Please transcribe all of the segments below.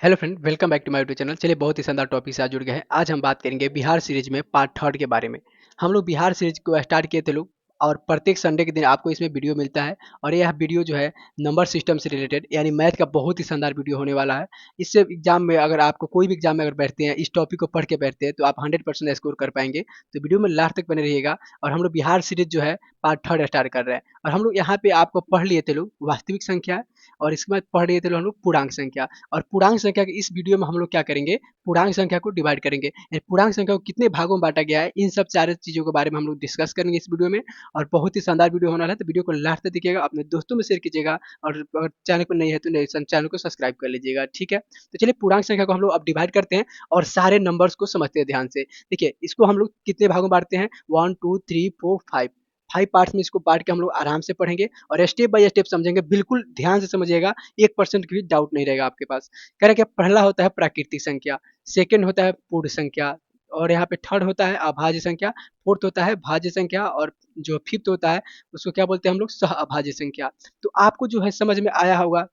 Hello friend, welcome back to my YouTube channel. चलिए, बहुत ही शानदार टॉपिक से आज जुड़ गए हैं। आज हम बात करेंगे बिहार सीरीज में पार्ट थर्ड के बारे में। हम लोग बिहार सीरीज को स्टार्ट किए थे लोग, और प्रत्येक संडे के दिन आपको इसमें वीडियो मिलता है। और यह वीडियो जो है नंबर सिस्टम से रिलेटेड यानी मैथ का बहुत ही शानदार वीडियो होने वाला है। इससे एग्जाम में अगर आपको कोई भी एग्जाम में अगर बैठते हैं, इस टॉपिक को पढ़ के बैठते हैं, तो आप 100% स्कोर कर पाएंगे। तो वीडियो में लास्ट तक बने रहिएगा। और हम लोग बिहार सीरीज जो है पार्ट थर्ड स्टार्ट कर रहे हैं। और हम लोग यहाँ पे आपको पढ़ लिए थे लोग वास्तविक संख्या, और इसके बाद पढ़ लिए थे लोग हम लोग पूर्णांक संख्या। और पूर्णांक संख्या के इस वीडियो में हम लोग क्या करेंगे, पूर्णांक संख्या को डिवाइड करेंगे, यानी पूर्णांक संख्या को कितने भागों में बांटा गया है, इन सब सारे चीजों के बारे में हम लोग डिस्कस करेंगे इस वीडियो में। और बहुत ही शानदार वीडियो होने वाला है, तो वीडियो को लास्ट तक देखिएगा, अपने दोस्तों में शेयर कीजिएगा। और अगर चैनल को नहीं है तो चैनल को सब्सक्राइब कर लीजिएगा, ठीक है। तो चलिए, पूर्णांक संख्या को हम लोग अब डिवाइड करते हैं और सारे नंबर्स को समझते हैं ध्यान से। देखिए, इसको हम लोग कितने भागों में बांटते हैं, 1 2 3 4 5। 5 पार्ट्स में इसको बांट के हम लोग आराम से पढ़ेंगे और स्टेप बाय स्टेप समझेंगे। बिल्कुल ध्यान से समझिएगा, 1% की भी डाउट नहीं रहेगा आपके पास। कह रहे कि पहला होता है प्राकृतिक संख्या, सेकंड होता है पूर्ण संख्या, और यहाँ पे थर्ड होता है अभाज्य संख्या, फोर्थ होता है भाज्य संख्या, और जो फिफ्थ होता है उसको क्या बोलते हैं हम लोग, सह अभाज्य संख्या। तो आपको जो है समझ में आया होगा,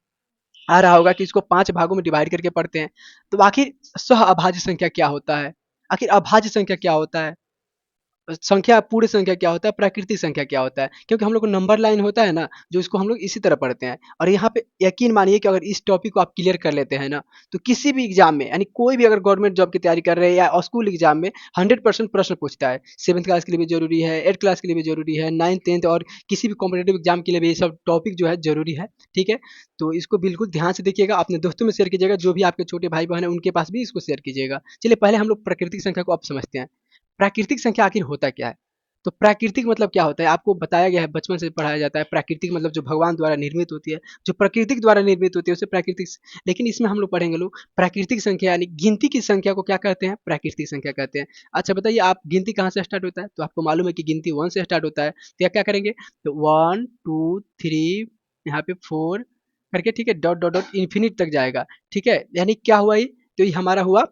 आ रहा होगा कि इसको 5 भागों में डिवाइड करके पढ़ते हैं। तो आखिर सह अभाज्य संख्या क्या होता है, आखिर अभाज्य संख्या क्या होता है, संख्या पूर्ण संख्या क्या होता है, प्राकृतिक संख्या क्या होता है। क्योंकि हम लोग को नंबर लाइन होता है ना, जो इसको हम लोग इसी तरह पढ़ते हैं। और यहाँ पे यकीन मानिए कि अगर इस टॉपिक को आप क्लियर कर लेते हैं ना, तो किसी भी एग्जाम में, यानी कोई भी अगर गवर्नमेंट जॉब की तैयारी कर रहे हैं या स्कूल एग्जाम में, 100% प्रश्न पूछता है। 7th क्लास के लिए भी जरूरी है, 8th क्लास के लिए भी जरूरी है, 9th 10th और किसी भी कॉम्पिटेटिव एग्जाम के लिए भी ये सब टॉपिक जो है जरूरी है, ठीक है। तो इसको बिल्कुल ध्यान से देखिएगा, अपने दोस्तों में शेयर कीजिएगा, जो भी आपके छोटे भाई बहन है उनके पास भी इसको शेयर कीजिएगा। चलिए, पहले हम लोग प्राकृतिक संख्या को अब समझते हैं। प्राकृतिक संख्या आखिर होता क्या है। तो प्राकृतिक मतलब क्या होता है, आपको बताया गया है, बचपन से पढ़ाया जाता है। प्राकृतिक मतलब जो भगवान द्वारा निर्मित होती है, जो प्रकृतिक द्वारा निर्मित होती है, उसे प्राकृतिक। लेकिन इसमें हम लोग पढ़ेंगे लोग प्राकृतिक संख्या, यानी गिनती की संख्या को क्या कहते हैं, प्राकृतिक संख्या कहते हैं। अच्छा बताइए, आप गिनती कहाँ से स्टार्ट होता है, तो आपको मालूम है कि गिनती 1 से स्टार्ट होता है। तो या क्या करेंगे, तो 1 2 3, यहाँ पे 4 करके, ठीक है, डॉट डॉट डॉट इन्फिनिट तक जाएगा, ठीक है। यानी क्या हुआ ये, तो ये हमारा हुआ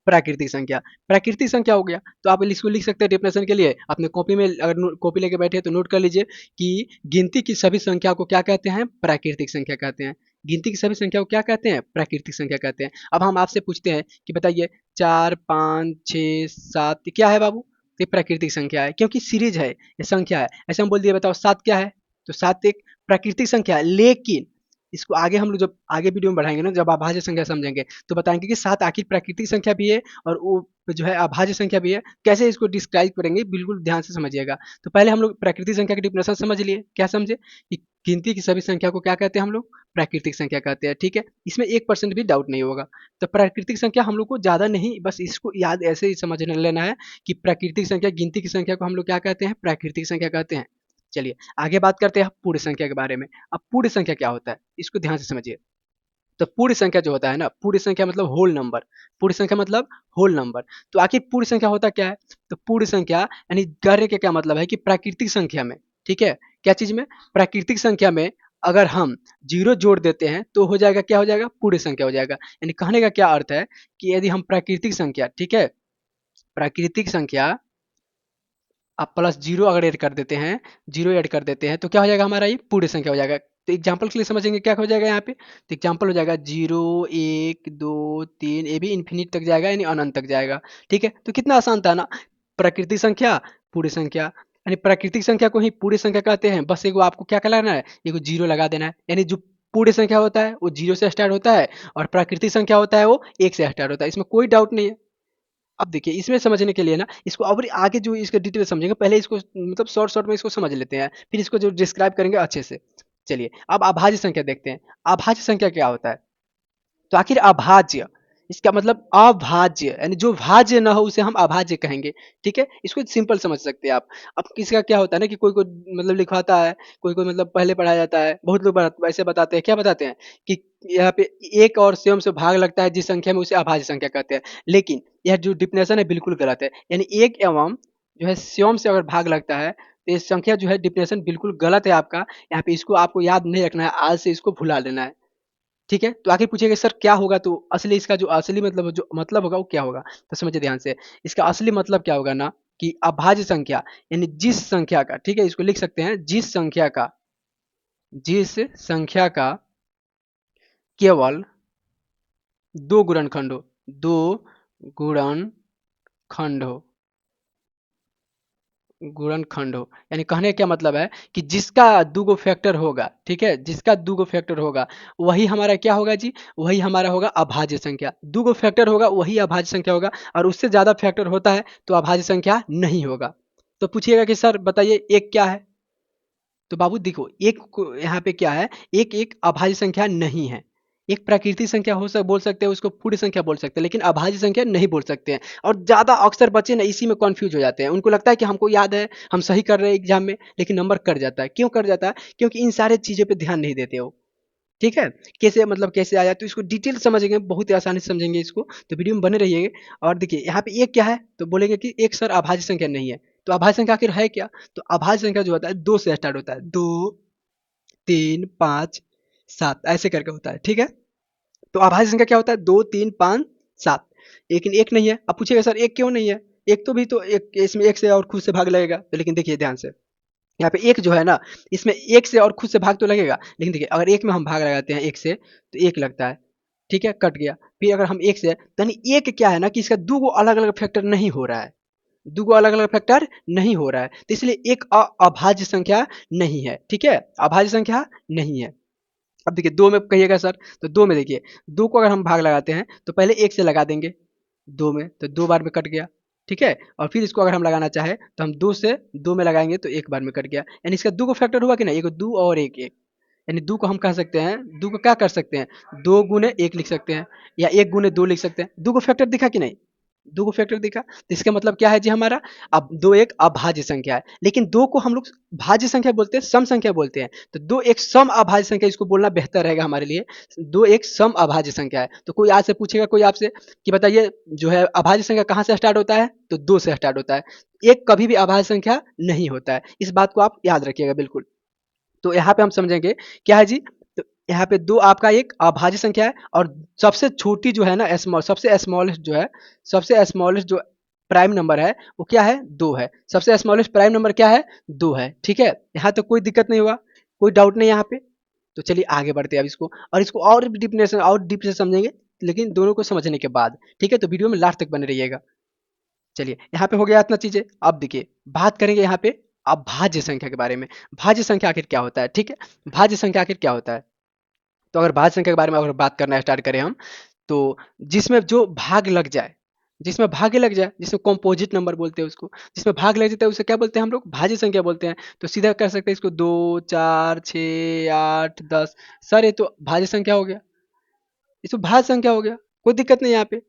प्राकृतिक संख्या। प्राकृतिक संख्या हो गया, तो आप इसको लिख सकते हैं डेफिनेशन के लिए अपने कॉपी में, अगर कॉपी लेके बैठे तो नोट कर लीजिए कि गिनती की सभी संख्या को क्या कहते हैं, प्राकृतिक संख्या कहते हैं। गिनती की सभी संख्या को क्या कहते हैं, प्राकृतिक संख्या कहते हैं। अब हम आपसे पूछते हैं कि बताइए, 4 5 6 7 क्या है बाबू, ये प्राकृतिक संख्या है, क्योंकि सीरीज है, ये संख्या है। ऐसे हम बोल दिए, बताओ 7 क्या है, तो 7 एक प्राकृतिक संख्या है। लेकिन इसको आगे हम लोग जब आगे वीडियो में बढ़ाएंगे ना, जब अभाज्य संख्या समझेंगे, तो बताएंगे कि 7 आखिर प्राकृतिक संख्या भी है और वो जो है अभाज्य संख्या भी है। कैसे इसको डिस्क्राइब करेंगे, बिल्कुल ध्यान से समझिएगा। तो पहले हम लोग प्राकृतिक संख्या की डिफिनेशन समझ लिए, क्या समझे कि गिनती की सभी संख्या को क्या कहते हैं हम लोग, प्राकृतिक संख्या कहते हैं, ठीक है। इसमें 1% भी डाउट नहीं होगा। तो प्राकृतिक संख्या हम लोग को ज्यादा नहीं, बस इसको याद ऐसे ही समझ लेना है कि प्राकृतिक संख्या, गिनती की संख्या को हम लोग क्या कहते हैं, प्राकृतिक संख्या कहते हैं। चलिए, आगे बात करते हैं पूर्ण संख्या के बारे में। अब पूर्ण संख्या क्या होता है, इसको ध्यान से समझिए। तो पूर्ण संख्या जो होता है ना, पूर्ण संख्या मतलब होल नंबर। पूर्ण संख्या मतलब होल नंबर। तो आखिर पूर्ण संख्या होता क्या है, तो पूर्ण संख्या यानी कहने का क्या मतलब है कि प्राकृतिक संख्या में, ठीक है, क्या चीज में, प्राकृतिक संख्या में अगर हम जीरो जोड़ देते हैं तो हो जाएगा, क्या हो जाएगा, पूर्ण संख्या हो जाएगा। यानी कहने का क्या अर्थ है कि यदि हम प्राकृतिक संख्या, ठीक है, प्राकृतिक संख्या आप प्लस जीरो अगर ऐड कर देते हैं, जीरो ऐड कर देते हैं, तो क्या हो जाएगा, हमारा ये पूर्ण संख्या हो जाएगा। तो एग्जाम्पल के लिए समझेंगे क्या हो जाएगा यहाँ पे, तो एग्जाम्पल हो जाएगा 0 1 2 3, ये भी इन्फिनिट तक जाएगा, यानी अनंत तक जाएगा, ठीक है। तो कितना आसान था ना, प्राकृतिक संख्या, पूर्ण संख्या, यानी प्राकृतिक संख्या को ही पूर्ण संख्या कहते हैं। बस एगो आपको क्या कहलाना है, एगो जीरो लगा देना है। यानी जो पूर्ण संख्या होता है वो जीरो से स्टार्ट होता है, और प्राकृतिक संख्या होता है वो 1 से स्टार्ट होता है, इसमें कोई डाउट नहीं है। अब देखिए, इसमें समझने के लिए ना, इसको और आगे जो इसका डिटेल समझेंगे, पहले इसको मतलब शॉर्ट शॉर्ट में इसको समझ लेते हैं, फिर इसको जो डिस्क्राइब करेंगे अच्छे से। चलिए, अब अभाज्य संख्या देखते हैं। अभाज्य संख्या क्या होता है, तो आखिर अभाज्य, इसका मतलब अभाज्य, यानी जो भाज्य ना हो उसे हम अभाज्य कहेंगे, ठीक है। इसको सिंपल समझ सकते हैं आप। अब किसका क्या होता है ना कि कोई कोई मतलब लिखवाता है, कोई कोई मतलब पहले पढ़ाया जाता है, बहुत लोग ऐसे बताते हैं, क्या बताते हैं कि यहाँ पे एक और स्वयं से भाग लगता है जिस संख्या में, उसे अभाज्य संख्या कहते हैं। लेकिन यह जो डिफिनेशन है बिल्कुल गलत है। यानी एक एवं जो है स्वयं से अगर भाग लगता है, तो ये संख्या जो है डिफिनेशन बिल्कुल गलत है आपका। यहाँ पे इसको आपको याद नहीं रखना है, आज से इसको भुला लेना है, ठीक है। तो आगे पूछेगा सर क्या होगा, तो असली इसका जो असली मतलब, जो मतलब होगा वो क्या होगा, तो समझिए ध्यान से। इसका असली मतलब क्या होगा ना, कि अभाज्य संख्या यानी जिस संख्या का, ठीक है, इसको लिख सकते हैं, जिस संख्या का केवल दो गुणनखंड हो, दो गुणनखंड हो, गुणनखंड हो, यानी कहने का क्या मतलब है कि जिसका दूगो फैक्टर होगा, ठीक है, जिसका दूगो फैक्टर होगा वही हमारा क्या होगा जी, वही हमारा होगा अभाज्य संख्या। दूगो फैक्टर होगा वही अभाज्य संख्या होगा, और उससे ज्यादा फैक्टर होता है तो अभाज्य संख्या नहीं होगा। तो पूछिएगा कि सर बताइए एक क्या है, तो बाबू देखो एक यहाँ पे क्या है, एक एक अभाज्य संख्या नहीं है। एक प्राकृतिक संख्या बोल सकते हैं, उसको पूर्ण संख्या बोल सकते हैं, लेकिन अभाज्य संख्या नहीं बोल सकते हैं। और ज्यादा अक्सर बच्चे ना इसी में कंफ्यूज हो जाते हैं, उनको लगता है कि हमको याद है, हम सही कर रहे हैं एग्जाम में, लेकिन नंबर कट जाता है। क्यों कट जाता है? क्योंकि इन सारे चीजों पे ध्यान नहीं देते हो। ठीक है, कैसे मतलब कैसे आया, तो इसको डिटेल समझेंगे, बहुत ही आसानी से समझेंगे इसको, तो वीडियो में बने रहिएगा। और देखिए यहाँ पे एक क्या है, तो बोलेंगे कि एक सर अभाज्य संख्या नहीं है, तो अभाज्य संख्या आखिर है क्या? तो अभाज्य संख्या जो होता है दो से स्टार्ट होता है, दो, तीन, पाँच, सात, ऐसे करके होता है। ठीक है, तो अभाज्य संख्या क्या होता है? दो, तीन, पाँच, सात। लेकिन एक नहीं है। अब पूछिएगा सर एक क्यों नहीं है? एक तो भी तो एक इसमें एक से और खुद से भाग लगेगा, तो लेकिन देखिए ध्यान से, यहाँ पे एक जो है ना, इसमें एक से और खुद से भाग तो लगेगा, लेकिन देखिए अगर एक में हम भाग लगाते हैं एक से, तो एक लगता है। ठीक है, कट गया। फिर अगर हम एक से, तो यानी एक क्या है ना कि इसका दो गो अलग अलग फैक्टर नहीं हो रहा है, दो गो अलग अलग फैक्टर नहीं हो रहा है, तो इसलिए एक अभाज्य संख्या नहीं है। ठीक है, अभाज्य संख्या नहीं है। अब देखिए दो में कहिएगा सर, तो दो में देखिए, दो को अगर हम भाग लगाते हैं तो पहले एक से लगा देंगे दो में, तो दो बार में कट गया। ठीक है, और फिर इसको अगर हम लगाना चाहे तो हम दो से दो में लगाएंगे तो एक बार में कट गया, यानी इसका दो को फैक्टर हुआ कि नहीं, एक दो और एक एक, यानी दो को हम कह सकते हैं, दो को क्या कर सकते हैं, दो गुने एक लिख सकते हैं, या एक गुने दो लिख सकते हैं। दो को फैक्टर दिखा कि नहीं, दो को फैक्टर दिखा, तो इसका मतलब क्या है जी हमारा, अब दो एक अभाज्य संख्या है। लेकिन दो को हम लोग भाज्य संख्या बोलते हैं, सम संख्या बोलते हैं, तो दो एक सम अभाज्य संख्या, इसको बोलना बेहतर रहेगा हमारे लिए। दो एक सम अभाज्य संख्या है। तो कोई आज से पूछेगा कोई आपसे कि बताइए जो है अभाज्य संख्या कहाँ से स्टार्ट होता है, तो दो से स्टार्ट होता है। एक कभी भी अभाज्य संख्या नहीं होता है, इस बात को आप याद रखिएगा बिल्कुल। तो यहाँ पे हम समझेंगे क्या है जी, तो यहाँ पे दो आपका एक अभाज्य संख्या है, और सबसे छोटी जो है ना स्मॉल, सबसे स्मॉलेस्ट जो है, सबसे स्मॉलेस्ट जो प्राइम नंबर है वो क्या है, दो है। सबसे स्मॉलेस्ट प्राइम नंबर क्या है, दो है। ठीक है, यहाँ तो कोई दिक्कत नहीं हुआ, कोई डाउट नहीं यहाँ पे। तो चलिए आगे बढ़ते हैं अब इसको, और इसको और डीपनेस और डीप से समझेंगे, लेकिन दोनों को समझने के बाद। ठीक है, तो वीडियो में लास्ट तक बने रहिएगा। चलिए यहाँ पे हो गया इतना चीजें। अब देखिए बात करेंगे यहाँ पे अभाज्य संख्या के बारे में। भाज्य संख्या आखिर क्या होता है? ठीक है, भाज्य संख्या आखिर क्या होता है? तो अगर भाज्य संख्या के बारे में अगर बात करना स्टार्ट करें हम, तो जिसमें जो भाग लग जाए, जिसमें भागे लग जाए, जिसमें कॉम्पोजिट नंबर बोलते हैं उसको, जिसमें भाग लग जाता है उसे क्या बोलते हैं हम लोग, भाज्य संख्या बोलते हैं। तो सीधा कर सकते हैं इसको, दो, चार, छः, आठ, दस। सर ये तो भाज्य संख्या हो गया, ये तो भाज्य संख्या हो गया, कोई दिक्कत नहीं यहाँ पे।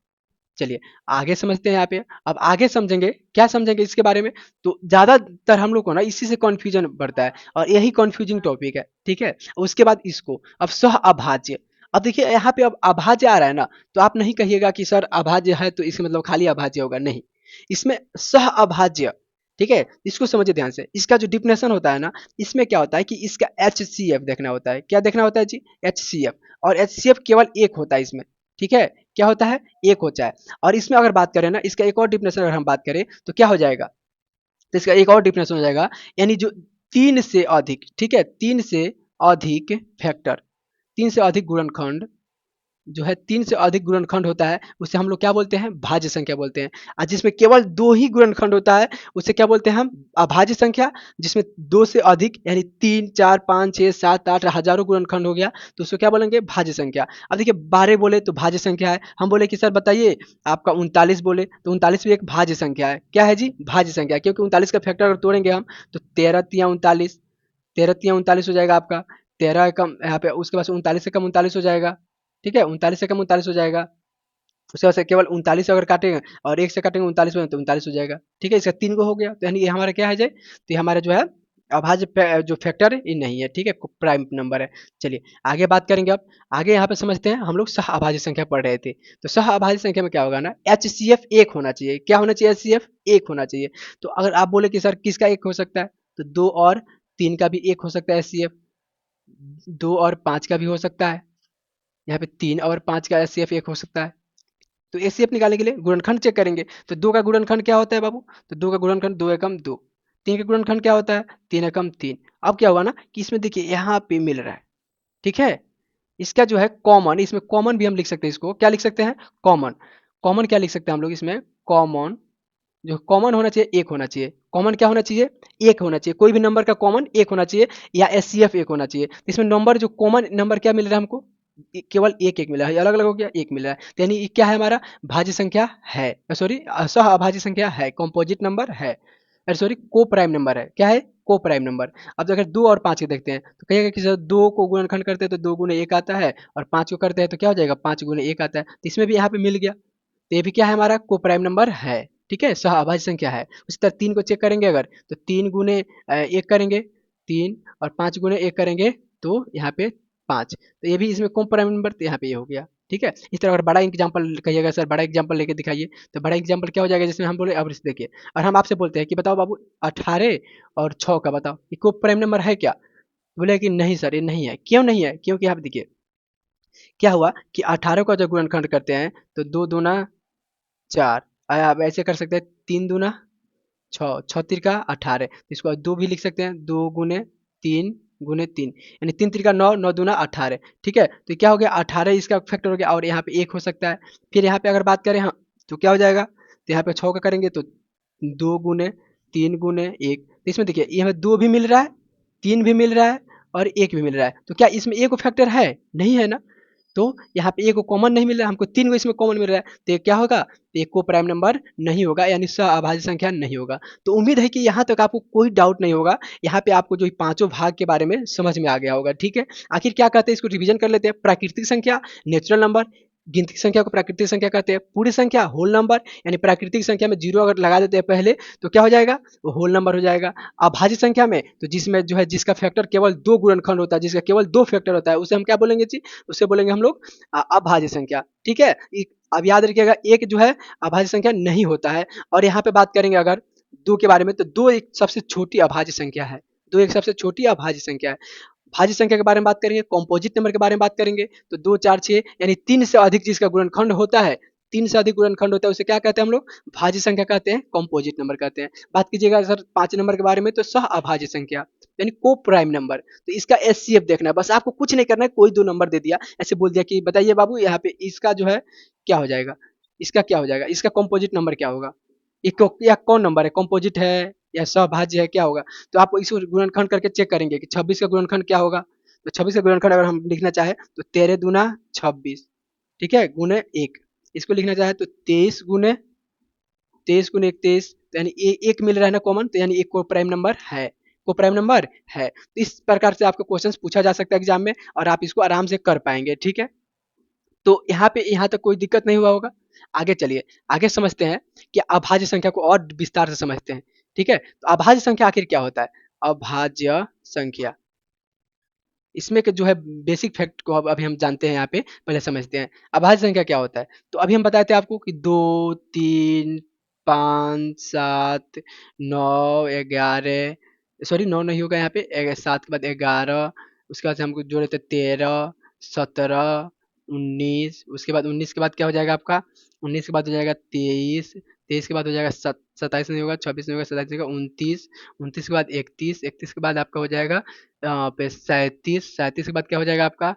चलिए आगे समझते हैं यहाँ पे। अब आगे समझेंगे, क्या समझेंगे इसके बारे में, तो ज्यादातर हम लोग को ना इसी से कॉन्फ्यूजन बढ़ता है, और यही कॉन्फ्यूजिंग टॉपिक है। ठीक है, उसके बाद इसको अब सह अभाज्य। अब देखिए यहाँ पे अब अभाज्य आ रहा है ना, तो आप नहीं कहिएगा कि सर अभाज्य है तो इसका मतलब खाली अभाज्य होगा, नहीं, इसमें सह अभाज्य। ठीक है, इसको समझिए ध्यान से, इसका जो डिफिनेशन होता है ना, इसमें क्या होता है कि इसका एच सी एफ देखना होता है। क्या देखना होता है जी, एच सी एफ। और एच सी एफ केवल एक होता है इसमें। ठीक है, क्या होता है, एक होता है। और इसमें अगर बात करें ना, इसका एक और डिफिनेशन अगर हम बात करें तो क्या हो जाएगा, तो इसका एक और डिफिनेशन हो जाएगा, यानी जो तीन से अधिक, ठीक है, तीन से अधिक फैक्टर, तीन से अधिक गुणनखंड, जो है तीन से अधिक गुणनखंड होता है उसे हम लोग क्या बोलते हैं, भाज्य संख्या बोलते हैं। और जिसमें केवल दो ही गुणनखंड होता है उसे क्या बोलते हैं हम, अभाज्य संख्या। जिसमें दो से अधिक यानी तीन, चार, पाँच, छः, सात, आठ, हजारों गुणनखंड हो गया, तो उसको क्या बोलेंगे, भाज्य संख्या। अब देखिए 12 बोले तो भाज्य संख्या है, हम बोले कि सर बताइए आपका 39 बोले तो 39 भी एक भाज्य संख्या है। क्या है जी, भाज्य संख्या, क्योंकि 39 का फैक्टर अगर तोड़ेंगे हम, तो 13 तिया 39, 13 तिया 39 हो जाएगा आपका। 13 कम यहाँ पे, उसके बाद 39 से कम 39 हो जाएगा। ठीक है, 39 से कम 39 हो जाएगा। उसके बाद से केवल 39 अगर काटेंगे और एक से काटेंगे 39 में, तो 39 हो जाएगा। ठीक है, इसका तीन को हो गया, तो यानी ये हमारा क्या है जाए, तो ये हमारा जो है अभाज्य जो फैक्टर है ये नहीं है। ठीक है, प्राइम नंबर है। चलिए आगे बात करेंगे। अब आगे यहाँ पे समझते हैं, हम लोग सह अभाज्य संख्या पढ़ रहे थे, तो सह अभाज्य संख्या में क्या होगा ना, एच सी एफ एक होना चाहिए। क्या होना चाहिए, एच सी एफ एक होना चाहिए। तो अगर आप बोले कि सर किसका एक हो सकता है, तो दो और तीन का भी एक हो सकता है एच सी एफ, दो और पाँच का भी हो सकता है, यहाँ पे तीन और पाँच का एच सी एफ एक हो सकता है। तो एचसीएफ निकालने के लिए गुणनखंड चेक करेंगे, तो दो का गुणनखंड क्या होता है बाबू, तो दो का गुणनखंड दो एकम दो। तीन का गुणनखंड क्या होता है, तीन एकम तीन। अब क्या हुआ ना कि इसमें देखिए यहाँ पे मिल रहा है, ठीक है, इसका जो है कॉमन, इसमें कॉमन भी हम लिख सकते हैं, इसको क्या लिख सकते हैं, कॉमन। कॉमन क्या लिख सकते हैं हम लोग इसमें, कॉमन जो कॉमन होना चाहिए एक होना चाहिए। कॉमन क्या होना चाहिए, एक होना चाहिए। कोई भी नंबर का कॉमन एक होना चाहिए, या एचसीएफ एक होना चाहिए। तो इसमें नंबर जो कॉमन नंबर क्या मिल रहा है हमको, केवल एक एक मिला है, अलग अलग हो गया एक मिला है। तो यानी ये क्या है हमारा, भाज्य संख्या है, सॉरी सह अभाज्य संख्या है, कॉम्पोजिट नंबर है, सॉरी को प्राइम नंबर है। क्या है, को प्राइम नंबर। अब अगर 2 और 5 के देखते हैं तो कहिएगा कि सर 2 को गुणनखंड करते हैं तो 2 गुने 1 आता है, और 5 को करते हैं तो क्या हो जाएगा, 5 गुने 1 आता है। तो इसमें भी यहाँ पे मिल गया, तो ये भी क्या है हमारा, को प्राइम नंबर है। ठीक है, सह अभाज्य संख्या है। उसी तरह 3 को चेक करेंगे अगर, तो 3 गुने 1 करेंगे 3, और 5 गुने 1 करेंगे तो यहाँ पे 5। तो ये भी इसमें कॉम प्राइम नंबर, तो यहाँ पे ये हो गया। ठीक है, इस तरह अगर बड़ा एग्जांपल कहिएगा सर बड़ा एग्जांपल लेके दिखाइए, तो बड़ा एग्जांपल क्या हो जाएगा, जिसमें हम बोले अब इस देखिए, और हम आपसे बोलते हैं कि बताओ बाबू 18 और 6 का बताओ, ये को प्राइम नंबर है क्या। बोले कि नहीं सर ये नहीं है। क्यों नहीं है, क्योंकि आप देखिए क्या हुआ कि 18 का जब गुणनखंड करते हैं तो 2 दूना 4, आप ऐसे कर सकते हैं 3 दूना 6, 6 तिरका 18, इसको 2 भी लिख सकते हैं, 2 गुने 3 गुने 3, यानी 3 तिरका 9, 9 दूना 18। ठीक है, तो क्या हो गया 18 इसका फैक्टर हो गया, और यहाँ पे 1 हो सकता है। फिर यहाँ पे अगर बात करें हाँ, तो क्या हो जाएगा, तो यहाँ पे 6 का करेंगे तो 2 गुने 3 गुने 1, तो इसमें देखिए ये हमें 2 भी मिल रहा है, 3 भी मिल रहा है, और 1 भी मिल रहा है। तो क्या इसमें एक फैक्टर है, नहीं है ना। तो यहाँ पे एक को कॉमन नहीं मिल रहा है हमको, 3 को इसमें कॉमन मिल रहा है, तो ये क्या होगा, तो एक को प्राइम नंबर नहीं होगा, यानी सहअभाज्य संख्या नहीं होगा। तो उम्मीद है कि यहाँ तक आपको कोई डाउट नहीं होगा। यहाँ पे आपको जो पांचों भाग के बारे में समझ में आ गया होगा। ठीक है, आखिर क्या कहते हैं, इसको रिवीजन कर लेते हैं। प्राकृतिक संख्या नेचुरल नंबर, गिनती संख्या को प्राकृतिक संख्या कहते हैं। पूरी संख्या होल नंबर, यानी प्राकृतिक संख्या में जीरो अगर लगा देते हैं पहले तो क्या हो जाएगा, वो होल नंबर हो जाएगा। अभाज्य संख्या में तो जिसमें जो है जिसका फैक्टर केवल 2 गुणनखंड होता है, जिसका केवल 2 फैक्टर होता है, उसे हम क्या बोलेंगे जी, उसे बोलेंगे हम लोग अभाज्य संख्या। ठीक है, अब याद रखिएगा एक जो है अभाज्य संख्या नहीं होता है। और यहाँ पे बात करेंगे अगर 2 के बारे में, तो 2 एक सबसे छोटी अभाज्य संख्या है, 2 एक सबसे छोटी अभाज्य संख्या है। भाज्य संख्या के बारे में बात करेंगे, कॉम्पोजिट नंबर के बारे में बात करेंगे, तो 2 4 6 यानी 3 से अधिक जिसका गुणनखंड होता है, 3 से अधिक गुणनखंड होता है उसे क्या कहते हैं हम लोग, भाज्य संख्या कहते हैं, कॉम्पोजिट नंबर कहते हैं। बात कीजिएगा सर 5 नंबर के बारे में, तो सह अभाज्य संख्या यानी को प्राइम नंबर। तो इसका एचसीएफ देखना है, बस आपको कुछ नहीं करना है, कोई 2 नंबर दे दिया, ऐसे बोल दिया कि बताइए बाबू यहाँ पे इसका जो है क्या हो जाएगा, इसका क्या हो जाएगा, इसका कॉम्पोजिट नंबर क्या होगा, या कौन नंबर है, कॉम्पोजिट है या सहभाज्य है, क्या होगा। तो आप इसको गुणनखंड करके चेक करेंगे कि 26 का गुणनखंड क्या होगा। तो 26 का गुणनखंड अगर हम लिखना चाहे तो 13 दूना 26, ठीक है, गुने 1। इसको लिखना चाहे तो 23 गुने 1 23, तो यानी एक मिल रहा है ना कॉमन, तो यानी एक को प्राइम नंबर है, को प्राइम नंबर है। तो इस प्रकार से आपको क्वेश्चंस पूछा जा सकता है एग्जाम में, और आप इसको आराम से कर पाएंगे। ठीक है, तो यहाँ पे यहाँ तक कोई दिक्कत नहीं हुआ होगा। आगे चलिए, आगे समझते हैं कि अभाज्य संख्या को और विस्तार से समझते हैं। ठीक है, तो अभाज्य संख्या आखिर क्या होता है, अभाज्य संख्या, इसमें के जो है बेसिक फैक्ट को अब अभी हम जानते हैं, यहाँ पे पहले समझते हैं अभाज्य संख्या क्या होता है। तो अभी हम बताए थे आपको कि 2 3 5 7 9 11, सॉरी 9 नहीं होगा यहाँ पे, 7 के बाद 11, उसके बाद से हमको जोड़े थे 13 17 19, उसके बाद 19 के बाद क्या हो जाएगा आपका, 19 के बाद हो जाएगा 23, 23 के बाद हो जाएगा 27 नहीं होगा, 26 नहीं होगा, 27 नहीं होगा, 29, 29 के बाद 31, 31 के बाद आपका हो जाएगा पे 37, 37 के बाद क्या हो जाएगा आपका,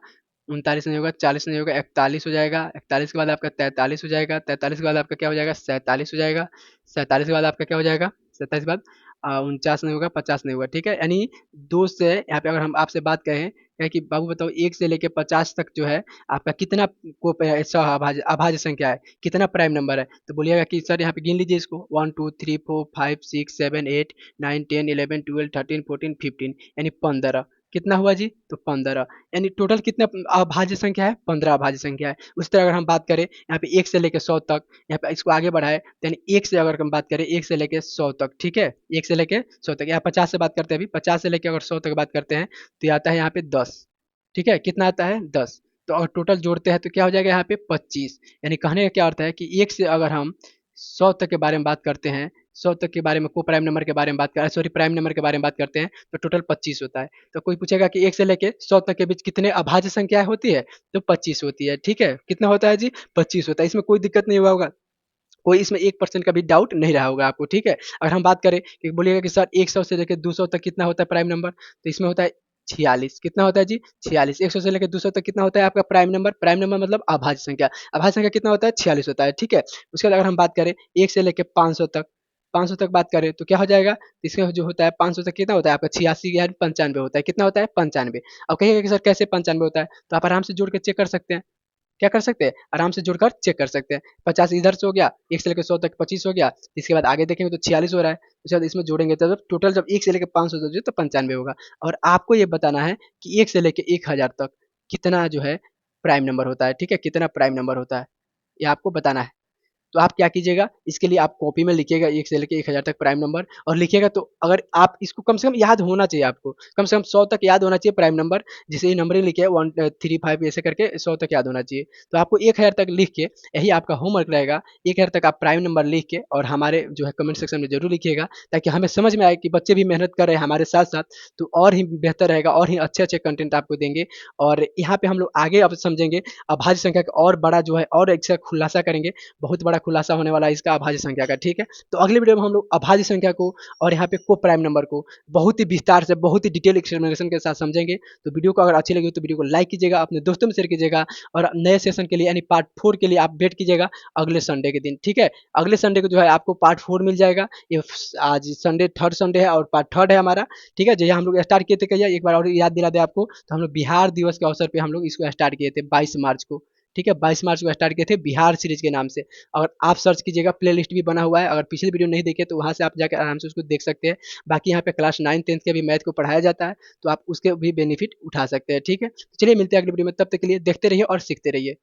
39 नहीं होगा, 40 नहीं होगा, 41 हो जाएगा, 41 के बाद आपका 43 हो जाएगा, 43 के बाद आपका क्या हो जाएगा, 47 हो जाएगा, 47 के बाद आपका क्या हो जाएगा, 27 के बाद 49 नहीं होगा, 50 नहीं होगा। ठीक है, यानी 2 से यहाँ पे अगर हम आपसे बात करें कहें कि बाबू बताओ 1 से लेके 50 तक जो है आपका कितना को अभाज्य अभाज्य संख्या है, कितना प्राइम नंबर है, तो बोलिएगा कि सर यहाँ पे गिन लीजिए इसको 1 2 3 4 5 6 7 8 9 10 11 12 13 14 15, यानी 15। कितना हुआ जी, तो 15, यानी टोटल कितना अभाज्य संख्या है, 15 अभाज्य संख्या है। उस तरह अगर हम बात करें यहाँ पे 1 से लेकर 100 तक, यहाँ पे इसको आगे बढ़ाए तो यानी 1 से अगर हम बात करें 1 से लेकर 100 तक, ठीक है, 1 से लेकर 100 तक, यहाँ 50 से बात करते हैं, अभी 50 से लेकर अगर 100 तक बात करते हैं तो ये आता है यहाँ पे 10। ठीक है, कितना आता है 10। तो अगर टोटल जोड़ते हैं तो क्या हो जाएगा यहाँ पे 25, यानी कहने का क्या अर्थ है कि 1 से अगर हम 100 तक के बारे में बात करते हैं, 100 तक के बारे में को प्राइम नंबर के बारे में बात कर, सॉरी प्राइम नंबर के बारे में बात करते हैं, तो टोटल 25 होता है। तो कोई पूछेगा कि 1 से लेके 100 तक के बीच कितने अभाज्य संख्याएं होती है, तो 25 होती है। ठीक है, कितना होता है जी, 25 होता है, इसमें कोई दिक्कत नहीं हुआ होगा, कोई इसमें 1% का भी डाउट नहीं रहा होगा आपको। ठीक है, अगर हम बात करें कि बोलिएगा कि सर 100 से लेकर 200 तक कितना होता है प्राइम नंबर, तो इसमें होता है 46 कितना होता है जी 46। 100 से लेकर 200 तक कितना होता है आपका प्राइम नंबर, प्राइम नंबर मतलब अभाज्य संख्या, अभाज्य संख्या कितना होता है 46 होता है, ठीक है। उसके बाद अगर हम बात करें 1 से लेकर 500 तक, 500 तक बात करें तो क्या हो जाएगा, इसमें जो होता है 500 तक कितना होता है आपका 86 या 95 होता है, कितना होता है 95। अब कहिएगा कि सर कैसे 95 होता है, तो आप आराम से जोड़ के चेक कर सकते हैं, क्या कर सकते हैं आराम से जुड़कर चेक कर सकते हैं। 50 इधर से हो गया, 1 से लेकर 100 तक 25 हो गया, इसके बाद आगे देखेंगे तो 46 हो रहा है, उसके बाद इसमें जोड़ेंगे तो टोटल जब 1 से लेकर 500 तक तो 95 होगा। और आपको ये बताना है कि 1 से लेकर 1000 तक कितना जो है प्राइम नंबर होता है, ठीक है, कितना प्राइम नंबर होता है, ये आपको बताना है। तो आप क्या कीजिएगा, इसके लिए आप कॉपी में लिखिएगा 1 से लेके 1000 तक प्राइम नंबर, और लिखिएगा तो अगर आप इसको कम से कम याद होना चाहिए, आपको कम से कम 100 तक याद होना चाहिए प्राइम नंबर, जिसे ये नंबरिंग लिखे 1 3 5 ऐसे करके 100 तक याद होना चाहिए। तो आपको 1000 तक लिख के, यही आपका होमवर्क रहेगा, 1000 तक आप प्राइम नंबर लिख के और हमारे जो है कमेंट सेक्शन में जरूर लिखिएगा, ताकि हमें समझ में आए कि बच्चे भी मेहनत कर रहे हैं हमारे साथ साथ, तो और ही बेहतर रहेगा, और ही अच्छे अच्छे कंटेंट आपको देंगे। और यहाँ पे हम लोग आगे अब समझेंगे अभाज्य संख्या का और बड़ा जो है और एक खुलासा करेंगे, बहुत बड़ा खुलासा होने वाला है इसका अभाज्य संख्या का, ठीक है। तो अगले वीडियो में हम लोग अभाज्य संख्या को और यहाँ पे को प्राइम नंबर को बहुत ही विस्तार से, बहुत ही डिटेल एक्सप्लेनेशन के साथ समझेंगे। तो वीडियो को अगर अच्छी लगी तो वीडियो को लाइक कीजिएगा, अपने दोस्तों में शेयर कीजिएगा, और नए सेशन के लिए यानी पार्ट 4 के लिए आप वेट कीजिएगा अगले संडे के दिन, ठीक है। अगले संडे को जो है आपको पार्ट 4 मिल जाएगा। ये आज संडे थर्ड संडे है और पार्ट थर्ड है हमारा, ठीक है। जैसे हम लोग स्टार्ट किए थे, कहिए एक बार और याद दिला दे आपको, तो हम लोग बिहार दिवस के अवसर पे हम लोग इसको स्टार्ट किए थे 22 मार्च को, ठीक है। 22 मार्च को स्टार्ट किए थे बिहार सीरीज के नाम से। और आप सर्च कीजिएगा, प्लेलिस्ट भी बना हुआ है, अगर पिछली वीडियो नहीं देखे तो वहाँ से आप जाकर आराम से उसको देख सकते हैं। बाकी यहाँ पे क्लास 9 10 के भी मैथ को पढ़ाया जाता है, तो आप उसके भी बेनिफिट उठा सकते हैं, ठीक है। तो चलिए मिलते हैं अगली वीडियो में, तब तक के लिए देखते रहिए और सीखते रहिए।